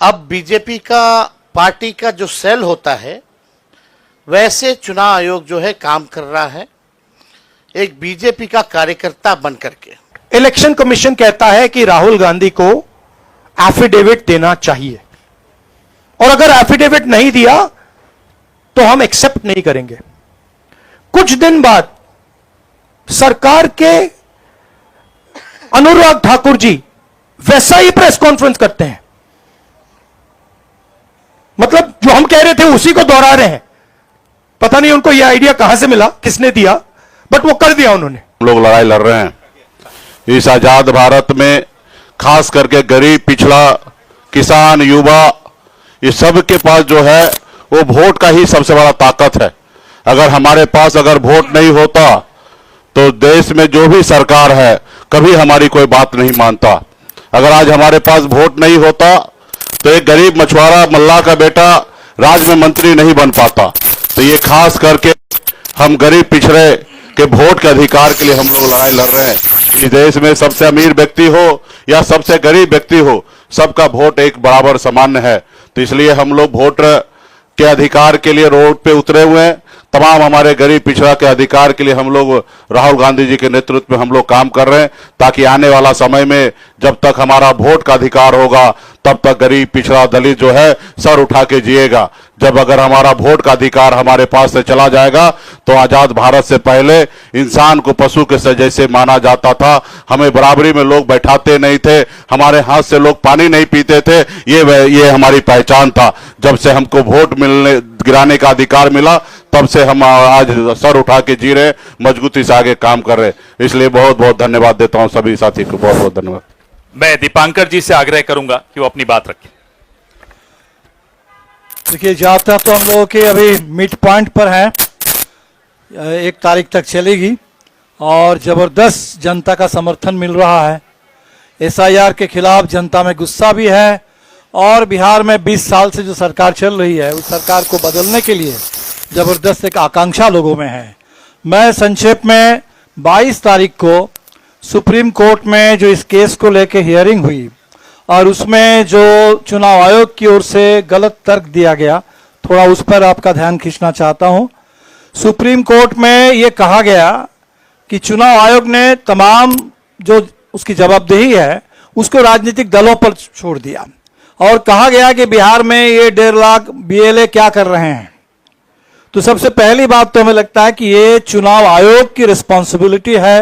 अब बीजेपी का पार्टी का जो सेल होता है वैसे चुनाव आयोग जो है काम कर रहा है एक बीजेपी का कार्यकर्ता बन करके। इलेक्शन कमीशन कहता है कि राहुल गांधी को एफिडेविट देना चाहिए और अगर एफिडेविट नहीं दिया तो हम एक्सेप्ट नहीं करेंगे। कुछ दिन बाद सरकार के अनुराग ठाकुर जी वैसा ही प्रेस कॉन्फ्रेंस करते हैं, मतलब जो हम कह रहे थे उसी को दोहरा रहे हैं। पता नहीं उनको यह आइडिया कहां से मिला, किसने दिया, बट वो कर दिया उन्होंने। लोग लड़ाई लड़ रहे हैं इस आजाद भारत में, खास करके गरीब, पिछड़ा, किसान, युवा, ये सब के पास जो है वो वोट का ही सबसे बड़ा ताकत है। अगर हमारे पास अगर वोट नहीं होता तो देश में जो भी सरकार है कभी हमारी कोई बात नहीं मानता। अगर आज हमारे पास वोट नहीं होता तो एक गरीब मछुआरा मल्लाह का बेटा राज्य में मंत्री नहीं बन पाता। तो ये खास करके हम गरीब पिछड़े के वोट के अधिकार के लिए हम लोग लड़ाई लड़ रहे हैं। इस देश में सबसे अमीर व्यक्ति हो या सबसे गरीब व्यक्ति हो, सबका वोट एक बराबर सामान्य है। तो इसलिए हम लोग वोट के अधिकार के लिए रोड पे उतरे हुए हैं। तमाम हमारे गरीब पिछड़ा के अधिकार के लिए हम लोग राहुल गांधी जी के नेतृत्व में हम लोग काम कर रहे हैं, ताकि आने वाला समय में जब तक हमारा वोट का अधिकार होगा तब तक गरीब, पिछड़ा, दलित जो है सर उठा के जिएगा। जब अगर हमारा वोट का अधिकार हमारे पास से चला जाएगा तो आजाद भारत से पहले इंसान को पशु के से जैसे माना जाता था, हमें बराबरी में लोग बैठाते नहीं थे, हमारे हाथ से लोग पानी नहीं पीते थे, ये हमारी पहचान था। जब से हमको वोट मिलने गिराने का अधिकार मिला तब से हम आज सर उठा के जी रहे, मजबूती से आगे काम कर रहे। इसलिए बहुत बहुत धन्यवाद देता हूं सभी साथी को, बहुत बहुत धन्यवाद। मैं दीपांकर जी से आग्रह करूंगा कि वो अपनी बात रखें। देखिए, यात्रा तो हम लोगों के अभी मिड पॉइंट पर है, 1 तारीख तक चलेगी और जबरदस्त जनता का समर्थन मिल रहा है। एसआईआर के खिलाफ जनता में गुस्सा भी है और बिहार में 20 साल से जो सरकार चल रही है उस सरकार को बदलने के लिए जबरदस्त एक आकांक्षा लोगों में है। मैं संक्षेप में 22 तारीख को सुप्रीम कोर्ट में जो इस केस को लेकर हियरिंग हुई और उसमें जो चुनाव आयोग की ओर से गलत तर्क दिया गया, थोड़ा उस पर आपका ध्यान खींचना चाहता हूं। सुप्रीम कोर्ट में ये कहा गया कि चुनाव आयोग ने तमाम जो उसकी जवाबदेही है उसको राजनीतिक दलों पर छोड़ दिया और कहा गया कि बिहार में ये 1.5 लाख बीएलए क्या कर रहे हैं। तो सबसे पहली बात तो हमें लगता है कि ये चुनाव आयोग की रिस्पॉन्सिबिलिटी है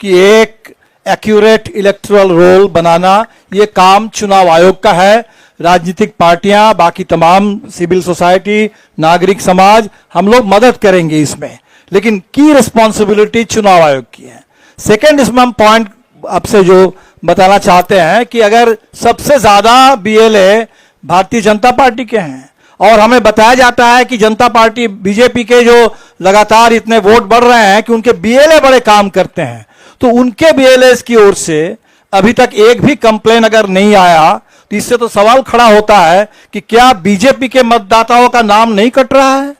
कि एक एक्यूरेट इलेक्टोरल रोल बनाना, ये काम चुनाव आयोग का है। राजनीतिक पार्टियां, बाकी तमाम सिविल सोसाइटी, नागरिक समाज, हम लोग मदद करेंगे इसमें, लेकिन की रिस्पॉन्सिबिलिटी चुनाव आयोग की है। सेकेंड, इसमें हम पॉइंट आपसे जो बताना चाहते हैं कि अगर सबसे ज्यादा बीएलए भारतीय जनता पार्टी के हैं और हमें बताया जाता है कि जनता पार्टी, बीजेपी के जो लगातार इतने वोट बढ़ रहे हैं कि उनके बीएलए बड़े काम करते हैं, तो उनके बीएलए की ओर से अभी तक एक भी कंप्लेन अगर नहीं आया तो इससे तो सवाल खड़ा होता है कि क्या बीजेपी के मतदाताओं का नाम नहीं कट रहा है?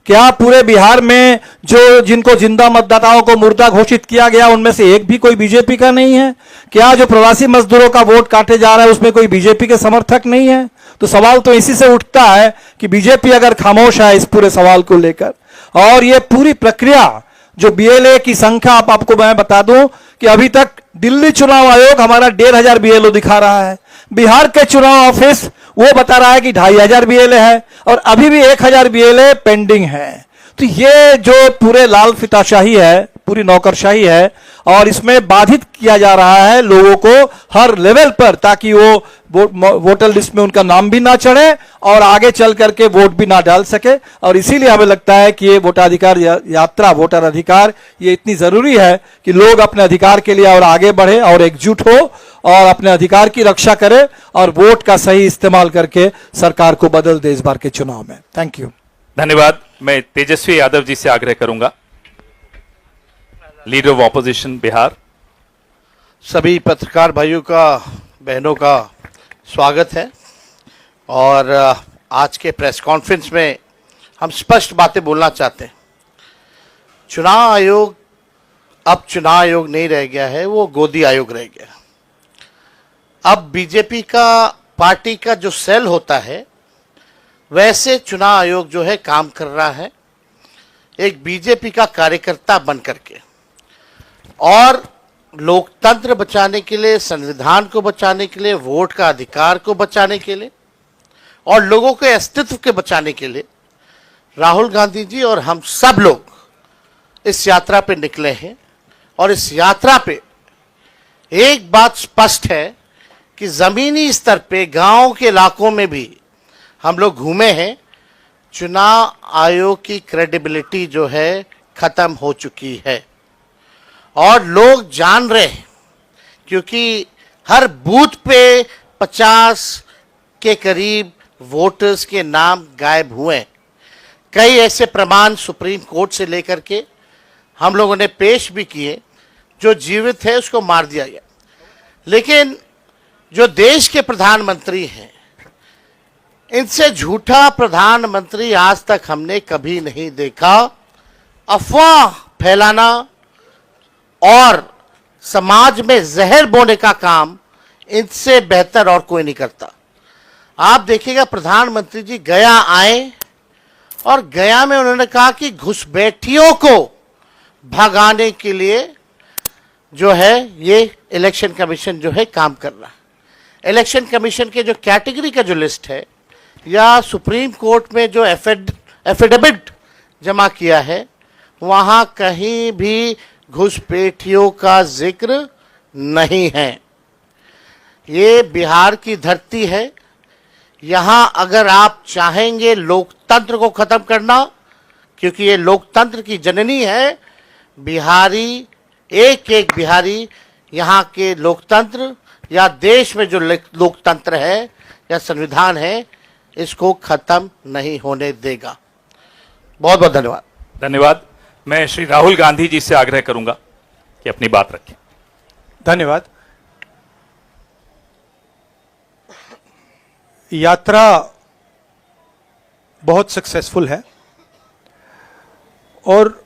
क्या पूरे बिहार में जो जिनको जिंदा मतदाताओं को मुर्दा घोषित किया गया उनमें से एक भी कोई बीजेपी का नहीं है? क्या जो प्रवासी मजदूरों का वोट काटे जा रहा है उसमें कोई बीजेपी के समर्थक नहीं है? तो सवाल तो इसी से उठता है कि बीजेपी अगर खामोश है इस पूरे सवाल को लेकर, और ये पूरी प्रक्रिया जो बीएलए की संख्या आपको मैं बता दूं कि अभी तक दिल्ली चुनाव आयोग हमारा 1,500 बीएलओ दिखा रहा है, बिहार के चुनाव ऑफिस वो बता रहा है कि 2,500 बीएलए है और अभी भी 1,000 बीएलए पेंडिंग है। तो ये जो पूरे लाल फिताशाही है, पूरी नौकरशाही है और इसमें बाधित किया जा रहा है लोगों को हर लेवल पर, ताकि वो वोटर लिस्ट में उनका नाम भी ना चढ़े और आगे चल करके वोट भी ना डाल सके। और इसीलिए हमें लगता है कि ये वोटाधिकार यात्रा, वोटर अधिकार, ये इतनी जरूरी है कि लोग अपने अधिकार के लिए और आगे बढ़े और एकजुट हो और अपने अधिकार की रक्षा करे और वोट का सही इस्तेमाल करके सरकार को बदल दे इस बार के चुनाव में। Thank you. धन्यवाद। मैं तेजस्वी यादव जी से आग्रह करूंगा, लीडर ऑफ ऑपोजिशन बिहार। सभी पत्रकार भाइयों का, बहनों का स्वागत है और आज के प्रेस कॉन्फ्रेंस में हम स्पष्ट बातें बोलना चाहते हैं। चुनाव आयोग अब चुनाव आयोग नहीं रह गया है, वो गोदी आयोग रह गया। अब बीजेपी का पार्टी का जो सेल होता है वैसे चुनाव आयोग जो है काम कर रहा है, एक बीजेपी का कार्यकर्ता बन करके, और लोकतंत्र बचाने के लिए, संविधान को बचाने के लिए, वोट का अधिकार को बचाने के लिए और लोगों के अस्तित्व के बचाने के लिए राहुल गांधी जी और हम सब लोग इस यात्रा पे निकले हैं। और इस यात्रा पे एक बात स्पष्ट है कि जमीनी स्तर पे गांव के इलाकों में भी हम लोग घूमे हैं, चुनाव आयोग की क्रेडिबिलिटी जो है खत्म हो चुकी है और लोग जान रहे हैं, क्योंकि हर बूथ पे 50 के करीब वोटर्स के नाम गायब हुए हैं। कई ऐसे प्रमाण सुप्रीम कोर्ट से लेकर के हम लोगों ने पेश भी किए, जो जीवित है उसको मार दिया गया। लेकिन जो देश के प्रधानमंत्री हैं, इनसे झूठा प्रधानमंत्री आज तक हमने कभी नहीं देखा। अफवाह फैलाना और समाज में जहर बोने का काम इनसे बेहतर और कोई नहीं करता। आप देखिएगा, प्रधानमंत्री जी गया आए और गया में उन्होंने कहा कि घुसपैठियों को भगाने के लिए जो है ये इलेक्शन कमीशन जो है काम कर रहा है। इलेक्शन कमीशन के जो कैटेगरी का जो लिस्ट है या सुप्रीम कोर्ट में जो एफिडेविट जमा किया है, वहां कहीं भी घुसपैठियों का जिक्र नहीं है। ये बिहार की धरती है, यहां अगर आप चाहेंगे लोकतंत्र को खत्म करना, क्योंकि ये लोकतंत्र की जननी है, बिहारी एक एक बिहारी यहाँ के लोकतंत्र या देश में जो लोकतंत्र है या संविधान है, इसको खत्म नहीं होने देगा। बहुत बहुत धन्यवाद। धन्यवाद। मैं श्री राहुल गांधी जी से आग्रह करूंगा कि अपनी बात रखें। धन्यवाद। यात्रा बहुत सक्सेसफुल है और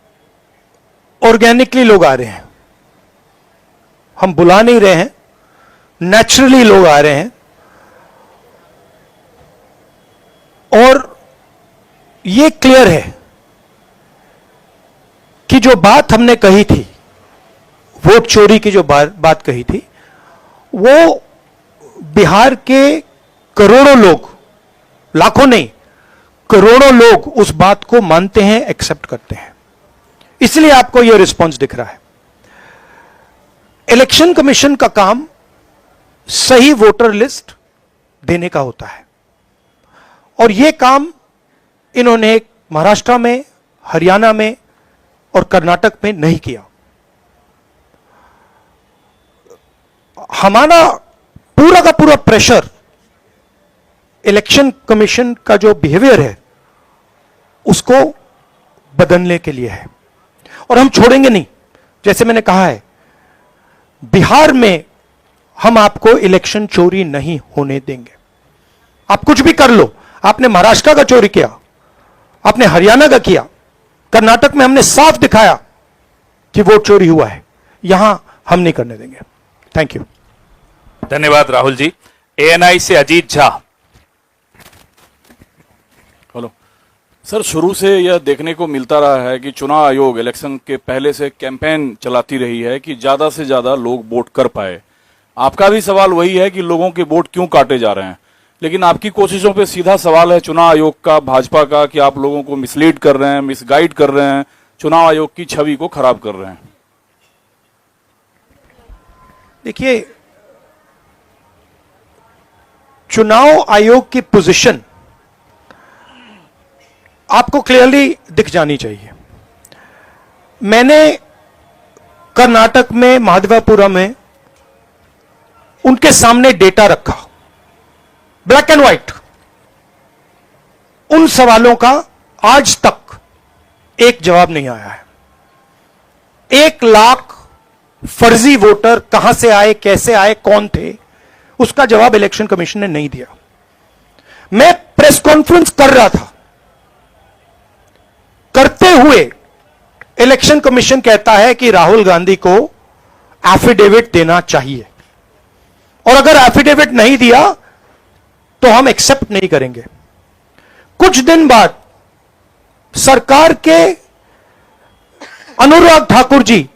ऑर्गेनिकली लोग आ रहे हैं, हम बुला नहीं रहे हैं, नेचुरली लोग आ रहे हैं। और यह क्लियर है कि जो बात हमने कही थी, वोट चोरी की जो बात कही थी, वो बिहार के करोड़ों लोग, लाखों नहीं करोड़ों लोग उस बात को मानते हैं, एक्सेप्ट करते हैं। इसलिए आपको यह रिस्पांस दिख रहा है। इलेक्शन कमीशन का काम सही वोटर लिस्ट देने का होता है और यह काम इन्होंने महाराष्ट्र में, हरियाणा में और कर्नाटक में नहीं किया। हमारा पूरा का पूरा प्रेशर इलेक्शन कमीशन का जो बिहेवियर है उसको बदलने के लिए है और हम छोड़ेंगे नहीं। जैसे मैंने कहा है, बिहार में हम आपको इलेक्शन चोरी नहीं होने देंगे। आप कुछ भी कर लो, आपने महाराष्ट्र का चोरी किया, आपने हरियाणा का किया, कर्नाटक में हमने साफ दिखाया कि वोट चोरी हुआ है, यहां हम नहीं करने देंगे। Thank you. धन्यवाद राहुल जी। एएनआई से अजीत झा। हेलो सर, शुरू से यह देखने को मिलता रहा है कि चुनाव आयोग इलेक्शन के पहले से कैंपेन चलाती रही है कि ज्यादा से ज्यादा लोग वोट कर पाए। आपका भी सवाल वही है कि लोगों के वोट क्यों काटे जा रहे हैं, लेकिन आपकी कोशिशों पे सीधा सवाल है चुनाव आयोग का, भाजपा का, कि आप लोगों को मिसलीड कर रहे हैं, मिसगाइड कर रहे हैं, चुनाव आयोग की छवि को खराब कर रहे हैं। देखिए, चुनाव आयोग की पोजीशन आपको क्लियरली दिख जानी चाहिए। मैंने कर्नाटक में, महादेवपुरम में उनके सामने डेटा रखा, ब्लैक एंड व्हाइट। उन सवालों का आज तक एक जवाब नहीं आया है। 1 लाख फर्जी वोटर कहां से आए, कैसे आए, कौन थे, उसका जवाब इलेक्शन कमीशन ने नहीं दिया। मैं प्रेस कॉन्फ्रेंस कर रहा था, करते हुए इलेक्शन कमीशन कहता है कि राहुल गांधी को एफिडेविट देना चाहिए और अगर एफिडेविट नहीं दिया तो हम एक्सेप्ट नहीं करेंगे। कुछ दिन बाद सरकार के अनुराग ठाकुर जी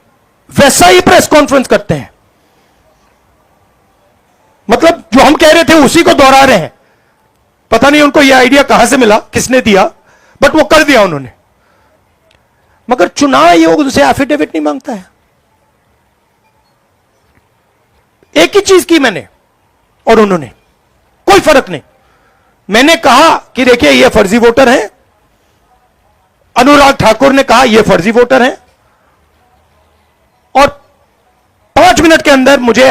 वैसा ही प्रेस कॉन्फ्रेंस करते हैं, मतलब जो हम कह रहे थे उसी को दोहरा रहे हैं। पता नहीं उनको यह आइडिया कहां से मिला, किसने दिया, बट वो कर दिया उन्होंने। मगर चुनाव आयोग उनसे एफिडेविट नहीं मांगता है। एक ही चीज की मैंने और उन्होंने, कोई फर्क नहीं। मैंने कहा कि देखिए ये फर्जी वोटर हैं, अनुराग ठाकुर ने कहा ये फर्जी वोटर हैं, और 5 मिनट के अंदर मुझसे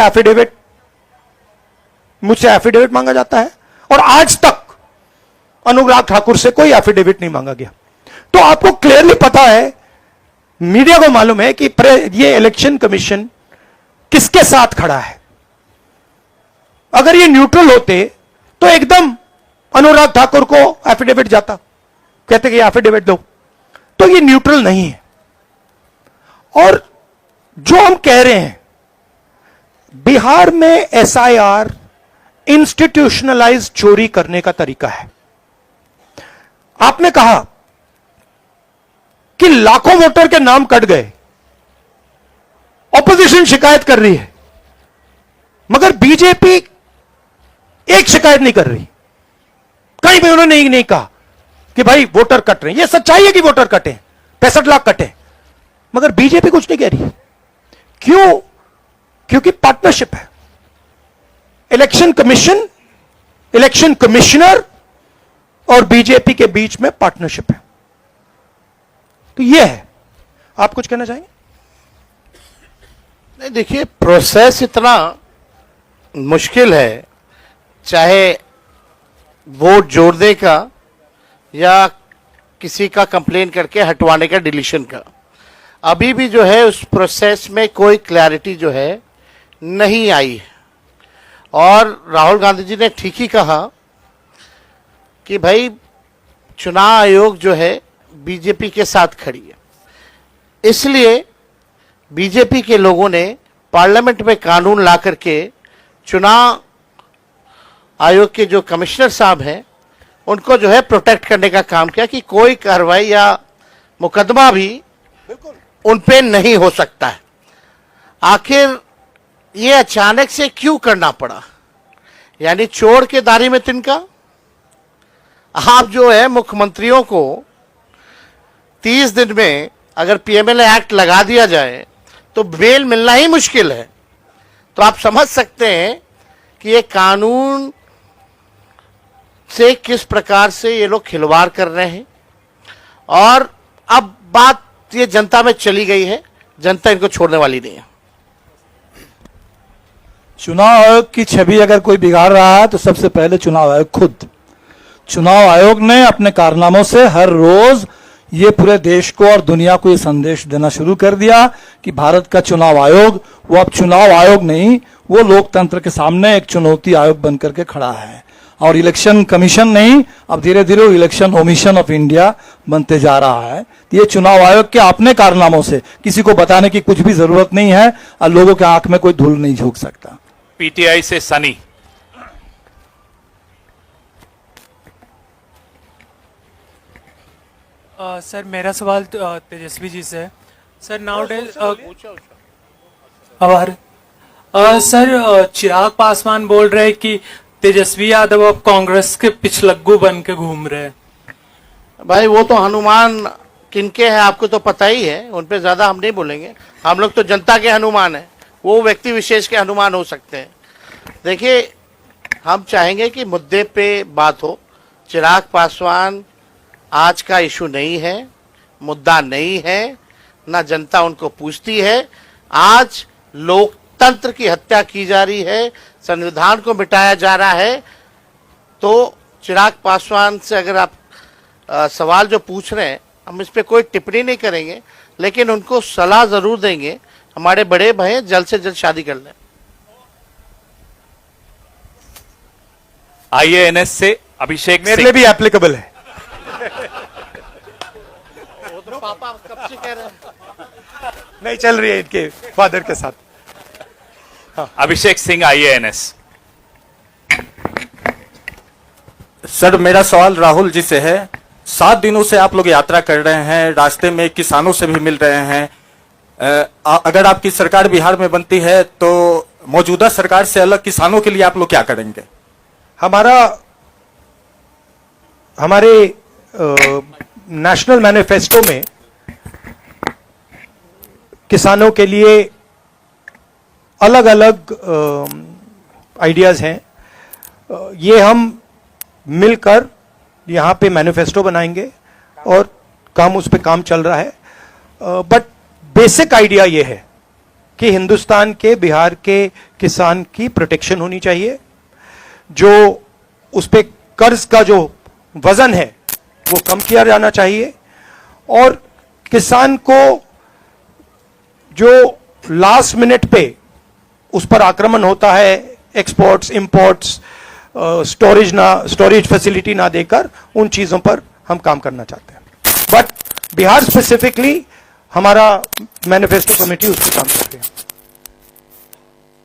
एफिडेविट मांगा जाता है। और आज तक अनुराग ठाकुर से कोई एफिडेविट नहीं मांगा गया। तो आपको क्लियरली पता है, मीडिया को मालूम है कि ये इलेक्शन कमीशन किसके साथ खड़ा है। अगर ये न्यूट्रल होते तो एकदम अनुराग ठाकुर को एफिडेविट जाता, कहते कि एफिडेविट दो। तो ये न्यूट्रल नहीं है। और जो हम कह रहे हैं, बिहार में एसआईआर इंस्टीट्यूशनलाइज चोरी करने का तरीका है। आपने कहा कि लाखों वोटर के नाम कट गए, ऑपोजिशन शिकायत कर रही है, मगर बीजेपी एक शिकायत नहीं कर रही। कहीं भी उन्होंने नहीं कहा कि भाई वोटर कट रहे हैं। यह सच्चाई है कि वोटर कटे, 65 लाख कटे, मगर बीजेपी कुछ नहीं कह रही। क्यों? क्योंकि पार्टनरशिप है। इलेक्शन कमीशन, इलेक्शन कमिश्नर और बीजेपी के बीच में पार्टनरशिप है। तो यह है। आप कुछ कहना चाहेंगे? नहीं, देखिए प्रोसेस इतना मुश्किल है, चाहे वोट जोड़ने का या किसी का कंप्लेन करके हटवाने का, डिलीशन का। अभी भी जो है उस प्रोसेस में कोई क्लैरिटी जो है नहीं आई है। और राहुल गांधी जी ने ठीक ही कहा कि भाई चुनाव आयोग जो है बीजेपी के साथ खड़ी है, इसलिए बीजेपी के लोगों ने पार्लियामेंट में कानून ला करके चुनाव आयोग के जो कमिश्नर साहब हैं उनको जो है प्रोटेक्ट करने का काम किया कि कोई कार्रवाई या मुकदमा भी उन पे नहीं हो सकता है। आखिर ये अचानक से क्यों करना पड़ा? यानी चोर के दारी में तिनका। आप जो है मुख्यमंत्रियों को 30 दिन में अगर पीएमएलए एक्ट लगा दिया जाए तो बेल मिलना ही मुश्किल है। तो आप समझ सकते हैं कि ये कानून से किस प्रकार से ये लोग खिलवाड़ कर रहे हैं। और अब बात ये जनता में चली गई है, जनता इनको छोड़ने वाली नहीं है। चुनाव आयोग की छवि अगर कोई बिगाड़ रहा है तो सबसे पहले चुनाव आयोग खुद। चुनाव आयोग ने अपने कारनामों से हर रोज ये पूरे देश को और दुनिया को ये संदेश देना शुरू कर दिया कि भारत का चुनाव आयोग वो अब चुनाव आयोग नहीं, वो लोकतंत्र के सामने एक चुनौती आयोग बनकर के खड़ा है। और इलेक्शन कमीशन नहीं, अब धीरे धीरे इलेक्शन ओमिशन ऑफ इंडिया बनते जा रहा है। ये चुनाव आयोग के अपने कारनामों से किसी को बताने की कुछ भी जरूरत नहीं है और लोगों के आंख में कोई धूल नहीं झोंक सकता। पीटीआई से सनी। सर मेरा सवाल तेजस्वी जी से है। Sir nowadays sir Chirag Paswan बोल रहे हैं कि तेजस्वी यादव अब कांग्रेस के पिछलग्गू बन के घूम रहे हैं। भाई वो तो हनुमान किनके हैं आपको तो पता ही है, उन पे ज्यादा हम नहीं बोलेंगे। हम लोग तो जनता के हनुमान हैं, वो व्यक्ति विशेष के हनुमान हो सकते हैं। देखिए हम चाहेंगे कि मुद्दे पे बात हो। चिराग पासवान आज का इशू नहीं है, मुद्दा नहीं है, ना जनता उनको पूछती है। आज लोकतंत्र की हत्या की जा रही है, संविधान को मिटाया जा रहा है। तो चिराग पासवान से अगर आप सवाल जो पूछ रहे हैं, हम इस पे कोई टिप्पणी नहीं करेंगे, लेकिन उनको सलाह जरूर देंगे। हमारे बड़े भाई जल्द से जल्द शादी कर लें। आईएएनएस से अभिषेक मेरे सिंह। लिए भी एप्लीकेबल है। तो पापा कब से कह रहे हैं? नहीं चल रही है इनके फादर के साथ। अभिषेक सिंह आईएएनएस। सर मेरा सवाल राहुल जी से है। 7 दिनों से आप लोग यात्रा कर रहे हैं, रास्ते में किसानों से भी मिल रहे हैं। अगर आपकी सरकार बिहार में बनती है तो मौजूदा सरकार से अलग किसानों के लिए आप लोग क्या करेंगे? हमारे नेशनल मैनिफेस्टो में किसानों के लिए अलग अलग आइडियाज हैं। ये हम मिलकर यहाँ पे मैनिफेस्टो बनाएंगे और उस पे काम चल रहा है। बट बेसिक आइडिया ये है कि हिंदुस्तान के, बिहार के किसान की प्रोटेक्शन होनी चाहिए। जो उस पे कर्ज का जो वजन है वो कम किया जाना चाहिए, और किसान को जो लास्ट मिनट पे उस पर आक्रमण होता है, एक्सपोर्ट्स, इंपोर्ट्स, स्टोरेज फैसिलिटी ना देकर, उन चीजों पर हम काम करना चाहते हैं। बट बिहार स्पेसिफिकली हमारा मैनिफेस्टो कमेटी उस पर काम करते हैं।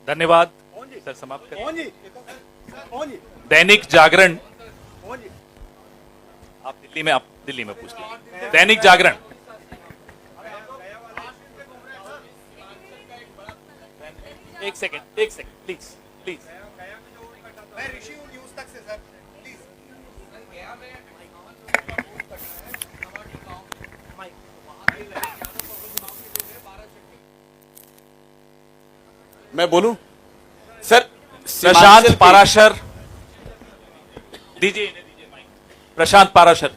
धन्यवाद सर, समाप्त करें। दैनिक जागरण, आप दिल्ली में पूछ लीजिए। दैनिक जागरण, एक सेकंड प्लीज। मैं बोलूं सर? प्रशांत पाराशर, दीजिए माइक। प्रशांत पाराशर,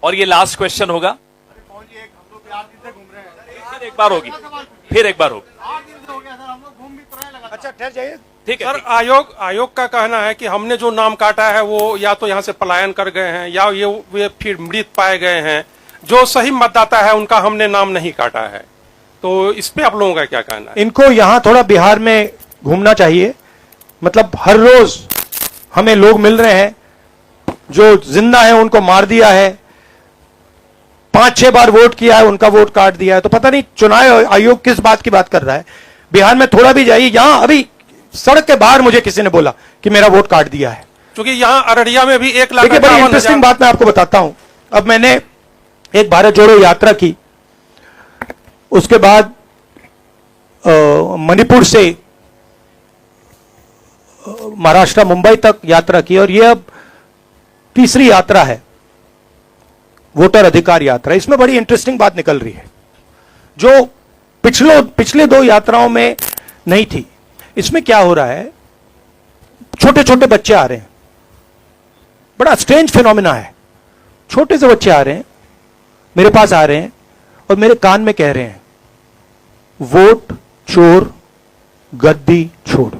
और ये लास्ट क्वेश्चन होगा। फिर एक बार होगी। अच्छा, ठहर जाइए। ठीक है सर, आयोग का कहना है कि हमने जो नाम काटा है वो या तो यहाँ से पलायन कर गए हैं या वे फिर मृत पाए गए हैं। जो सही मतदाता है उनका हमने नाम नहीं काटा है। तो इस पे आप लोगों का क्या कहना है? इनको यहाँ थोड़ा बिहार में घूमना चाहिए। मतलब हर रोज हमें लोग मिल रहे हैं जो जिंदा है, उनको मार दिया है, 5-6 बार वोट किया है, उनका वोट काट दिया है। तो पता नहीं चुनाव आयोग किस बात की बात कर रहा है। बिहार में थोड़ा भी जाइए, यहां अभी सड़क के बाहर मुझे किसी ने बोला कि मेरा वोट काट दिया है। क्योंकि यहाँ अररिया में भी 1,58,000। देखिए, बड़ी इंटरेस्टिंग बात मैं आपको बताता हूं। अब मैंने एक भारत जोड़ो यात्रा की, उसके बाद मणिपुर से महाराष्ट्र मुंबई तक यात्रा की, और यह अब तीसरी यात्रा है, वोटर अधिकार यात्रा। इसमें बड़ी इंटरेस्टिंग बात निकल रही है जो पिछले 2 यात्राओं में नहीं थी। इसमें क्या हो रहा है, छोटे छोटे बच्चे आ रहे हैं, बड़ा स्ट्रेंज फिनोमिना है। छोटे से बच्चे आ रहे हैं, मेरे पास आ रहे हैं और मेरे कान में कह रहे हैं, वोट चोर गद्दी छोड़,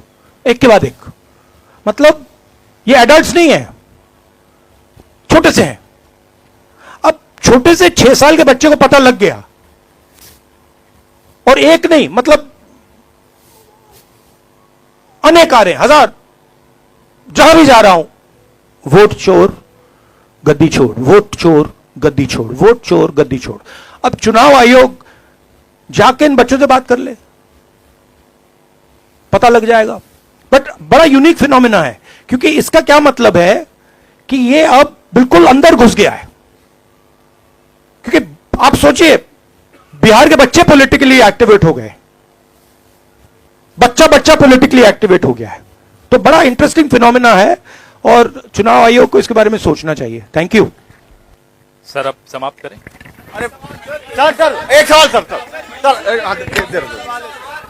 एक के बाद एक। मतलब ये एडल्ट्स नहीं है, छोटे से हैं। अब छोटे से 6 साल के बच्चे को पता लग गया, और एक नहीं, मतलब अनेक आ रहे हैं, 1000। जहां भी जा रहा हूं, वोट चोर गद्दी छोड़, वोट चोर गद्दी छोड़, वोट चोर गद्दी छोड़। अब चुनाव आयोग जाके इन बच्चों से बात कर ले, पता लग जाएगा। बट बड़ा यूनिक फिनोमिना है, क्योंकि इसका क्या मतलब है कि ये अब बिल्कुल अंदर घुस गया है। क्योंकि आप सोचिए, बिहार के बच्चे पॉलिटिकली एक्टिवेट हो गए, बच्चा पॉलिटिकली एक्टिवेट हो गया है। तो बड़ा इंटरेस्टिंग फिनोमिना है, और चुनाव आयोग को इसके बारे में सोचना चाहिए। थैंक यू सर, अब समाप्त करें। अरे सर एक सवाल सर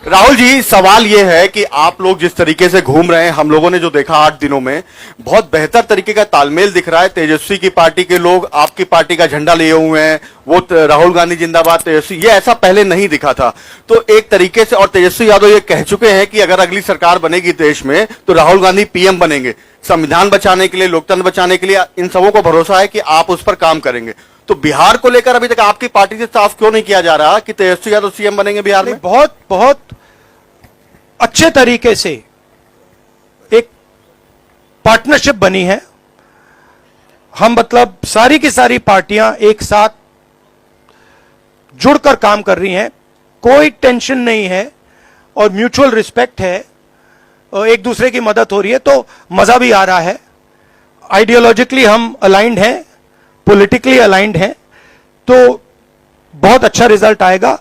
राहुल जी, सवाल यह है कि आप लोग जिस तरीके से घूम रहे हैं, हम लोगों ने जो देखा 8 दिनों में, बहुत बेहतर तरीके का तालमेल दिख रहा है। तेजस्वी की पार्टी के लोग आपकी पार्टी का झंडा लिए हुए हैं, वो राहुल गांधी जिंदाबाद तेजस्वी, ये ऐसा पहले नहीं दिखा था। तो एक तरीके से, और तेजस्वी यादव ये कह चुके हैं कि अगर अगली सरकार बनेगी देश में तो राहुल गांधी पीएम बनेंगे। संविधान बचाने के लिए, लोकतंत्र बचाने के लिए इन सबों को भरोसा है कि आप उस पर काम करेंगे। तो बिहार को लेकर अभी तक आपकी पार्टी से साफ क्यों नहीं किया जा रहा कि तेजस्वी यादव सीएम बनेंगे बिहार में? बहुत अच्छे तरीके से एक पार्टनरशिप बनी है। हम मतलब सारी की सारी पार्टियां एक साथ जुड़कर काम कर रही हैं, कोई टेंशन नहीं है और म्यूचुअल रिस्पेक्ट है, और एक दूसरे की मदद हो रही है, तो मजा भी आ रहा है। आइडियोलॉजिकली हम अलाइंड हैं, पॉलिटिकली अलाइंड हैं, तो बहुत अच्छा रिजल्ट आएगा।